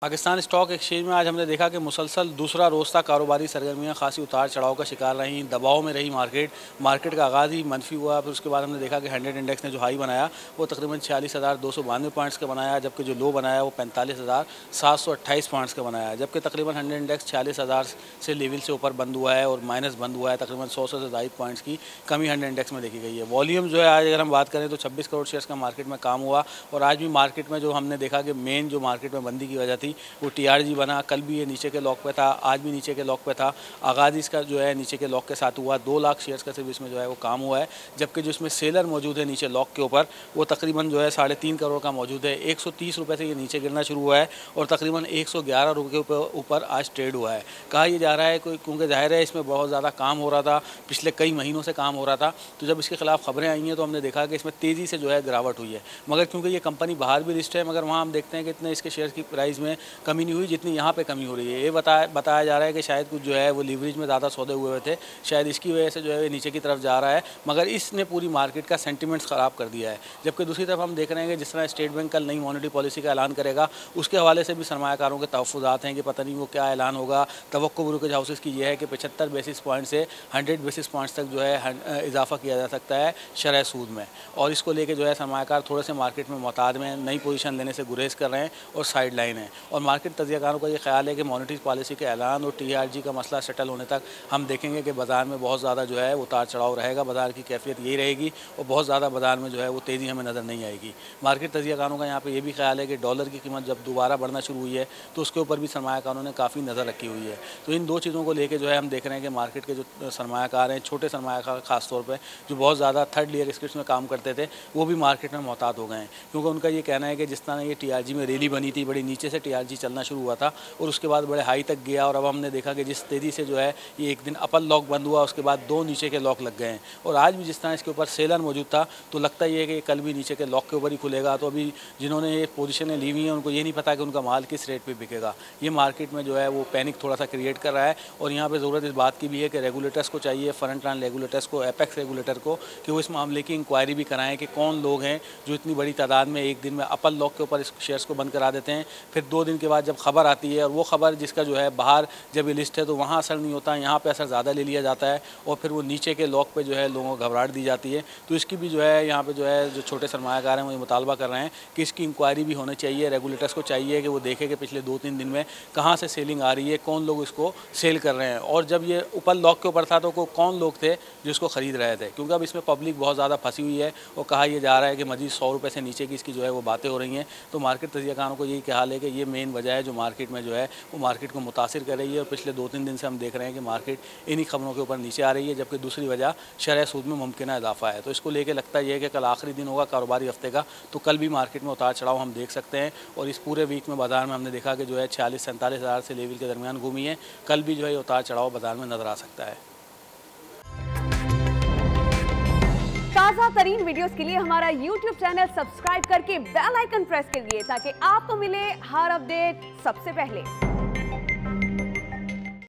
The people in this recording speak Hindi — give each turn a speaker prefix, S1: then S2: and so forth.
S1: पाकिस्तान स्टॉक एक्सचेंज में आज हमने देखा कि मुसलसल दूसरा रोज़ था कारोबारी सरगर्मियां खासी उतार चढ़ाव का शिकार रहीं, दबाव में रही मार्केट का आगाज़ ही मनफी हुआ। फिर उसके बाद हमने देखा कि 100 इंडेक्स ने जो हाई बनाया वो तकरीबन 46,292 पॉइंट्स का बनाया, जबकि जो लो बनाया वो 45,728 पॉइंट्स का बनाया। जबकि तकरीबन 100 इंडेक्स 40,000 से लेवल से ऊपर बंद हुआ है और माइनस बंद हुआ है। तकरीबन 100 से ज़ायद पॉइंट्स की कमी 100 इंडेक्स में देखी गई है। वॉल्यूम जो है आज अगर हम बात करें तो 26 करोड़ शेयर्स का मार्केट में काम हुआ और आज भी मार्केट में जो हमने देखा कि मेन जो मार्केट में बंदी की वजह थी वो TRG बना। कल भी ये नीचे के लॉक पे था, आज भी नीचे के लॉक पे था। आगाज़ इसका जो है नीचे के लॉक के साथ हुआ। 2 लाख शेयर्स का सिर्फ इसमें जो है वो काम हुआ है, जबकि जो इसमें सेलर मौजूद है नीचे लॉक के ऊपर वो तकरीबन जो है 3.5 करोड़ का मौजूद है। 130 रुपये से ये नीचे गिरना शुरू हुआ है और तकरीबन 111 रुपये के ऊपर आज ट्रेड हुआ है। कहा यह जा रहा है क्योंकि जाहिर है इसमें बहुत ज़्यादा काम हो रहा था, पिछले कई महीनों से काम हो रहा था। तो जब इसके खिलाफ खबरें आई हैं तो हमने देखा कि इसमें तेज़ी से जो है गिरावट हुई है। मगर क्योंकि ये कंपनी बाहर भी लिस्ट है, मगर वहाँ हम देखते हैं कि इतने इसके शेयर की प्राइस में कमी नहीं हुई जितनी यहाँ पे कमी हो रही है। ये बताया जा रहा है कि शायद कुछ जो है वो लीवरेज में ज़्यादा सौदे हुए थे, शायद इसकी वजह से जो है नीचे की तरफ जा रहा है। मगर इसने पूरी मार्केट का सेंटिमेंट्स ख़राब कर दिया है। जबकि दूसरी तरफ हम देख रहे हैं कि जिस तरह स्टेट बैंक कल नई मॉनेटरी पॉलिसी का ऐलान करेगा, उसके हवाले से भी सरमायाकारों के तहफ़्फ़ुज़ात हैं कि पता नहीं वो क्या ऐलान होगा। तवक्को ब्रोकरेज हाउसेस की यह है कि 75 बेसिस पॉइंट से 100 बेसिस पॉइंट्स तक जो है इजाफा किया जा सकता है शरह सूद में। और इसको लेके जो है सरमायाकार थोड़े से मार्केट में मोहताद में, नई पोजीशन लेने से गुरेज कर रहे हैं और साइड लाइन है। और मार्केट तजियाकारों का ये ख्याल है कि मॉनेटरी पॉलिसी के ऐलान और TRG का मसला सेटल होने तक हम देखेंगे कि बाज़ार में बहुत ज़्यादा जो है उतार चढ़ाव रहेगा। बाज़ार की कैफियत यही रहेगी और बहुत ज़्यादा बाज़ार में जो है वो तेज़ी हमें नज़र नहीं आएगी। मार्केट तजियाकारों का यहाँ पे ये भी ख्याल है कि डॉलर की कीमत जब दोबारा बढ़ना शुरू हुई है तो उसके ऊपर भी सरमायाकारों ने काफ़ी नज़र रखी हुई है। तो इन दो चीज़ों को लेकर जो है हम देख रहे हैं कि मार्केट के जो सरमायाकार हैं, छोटे सरमायाकार खास तौर पर जो बहुत ज़्यादा थर्ड लेयर स्क्रिप्ट में काम करते थे, वो भी मार्केट में मोहतात हो गए हैं। क्योंकि उनका ये कहना है कि जिस तरह ये TRG में रैली बनी थी, बड़ी नीचे से TRG चलना शुरू हुआ था और उसके बाद बड़े हाई तक गया और अब हमने देखा कि जिस तेज़ी से जो है ये एक दिन अपर लॉक बंद हुआ, उसके बाद 2 नीचे के लॉक लग गए हैं। और आज भी जिस तरह इसके ऊपर सेलर मौजूद था तो लगता ही है कि कल भी नीचे के लॉक के ऊपर ही खुलेगा। तो अभी जिन्होंने ये पोजीशनें ली हुई हैं उनको ये नहीं पता कि उनका माल किस रेट पे बिकेगा। ये मार्केट में जो है वो पैनिक थोड़ा सा क्रिएट कर रहा है। और यहाँ पे ज़रूरत इस बात की भी है कि रेगुलेटर्स को चाहिए, फ्रंट लाइन रेगुलेटर्स को, एपेक्स रेगुलेटर को, कि वो इस मामले की इंक्वायरी भी कराएं कि कौन लोग हैं जो इतनी बड़ी तादाद में एक दिन में अपर लॉक के ऊपर इस शेयर्स को बंद करा देते हैं। फिर 2 दिन के बाद जब खबर आती है और वो खबर जिसका जो है बाहर जब ये लिस्ट है तो वहाँ असर नहीं होता, यहाँ पे असर ज़्यादा ले लिया जाता है और फिर वो नीचे के लॉक पे जो है लोगों को घबराहट दी जाती है। तो इसकी भी जो है यहाँ पे जो है जो छोटे सरमायाकार हैं वो ये मुतालबा कर रहे हैं कि इसकी इंक्वायरी भी होनी चाहिए। रेगुलेटर्स को चाहिए कि वो देखें कि पिछले 2-3 दिन में कहाँ से सेलिंग आ रही है, कौन लोग इसको सेल कर रहे हैं और जब ये ऊपर लॉक के ऊपर था तो कौन लोग थे जो इसको ख़रीद रहे थे। क्योंकि अब इसमें पब्लिक बहुत ज़्यादा फंसी हुई है और कहा यह जा रहा है कि मजीद 100 रुपये से नीचे की इसकी जो है वो बातें हो रही हैं। तो मार्केट तजियाकारों को यही ख्याल है कि ये मेन वजह है जो मार्केट में जो है वो मार्केट को मुतासिर कर रही है। और पिछले 2-3 दिन से हम देख रहे हैं कि मार्केट इन्हीं खबरों के ऊपर नीचे आ रही है, जबकि दूसरी वजह शरह सूद में मुमकिन इजाफा है। तो इसको लेकर लगता है कि कल आखिरी दिन होगा कारोबारी हफ्ते का, तो कल भी मार्केट में उतार चढ़ाव हम देख सकते हैं। और इस पूरे वीक में बाजार में हमने देखा कि जो है 46-47 हज़ार से लेवल के दरमियान घूमी है। कल भी जो है उतार चढ़ाव बाजार में नजर आ सकता है।
S2: ताज़ा तरीन वीडियोस के लिए हमारा YouTube चैनल सब्सक्राइब करके बेल आइकन प्रेस करिए ताकि आपको मिले हर अपडेट सबसे पहले।